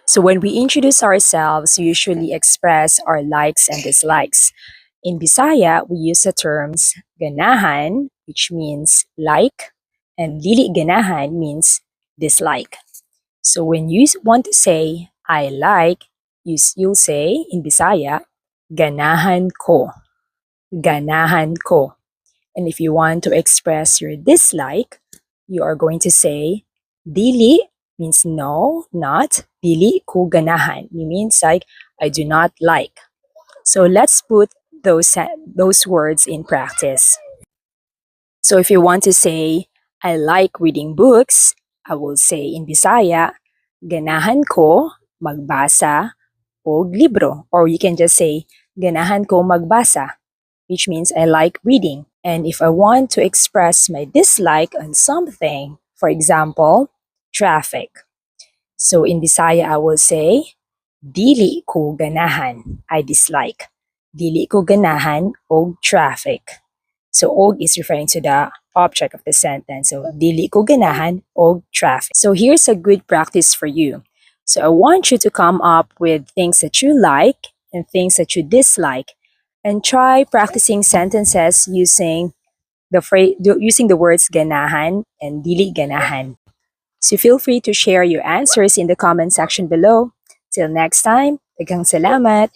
So when we introduce ourselves, we usually express our likes and dislikes. In Bisaya, we use the terms ganahan, which means like, and dili ganahan means dislike. So when you want to say I like, you'll say in Bisaya, ganahan ko. Ganahan ko. And if you want to express your dislike, you are going to say dili means no, not. Dili ko ganahan. It means like I do not like. So let's put those words in practice. So if you want to say I like reading books, I will say in Bisaya, ganahan ko magbasa og libro. Or you can just say ganahan ko magbasa, which means I like reading. And if I want to express my dislike on something, for example, traffic. So in Bisaya, I will say, dili ko ganahan, I dislike. Dili ko ganahan og traffic. So og is referring to the object of the sentence. So dili ko ganahan og traffic. So here's a good practice for you. So I want you to come up with things that you like and things that you dislike, and try practicing sentences using using the words ganahan and dili ganahan. So feel free to share your answers in the comment section below. Till next time, daghang salamat!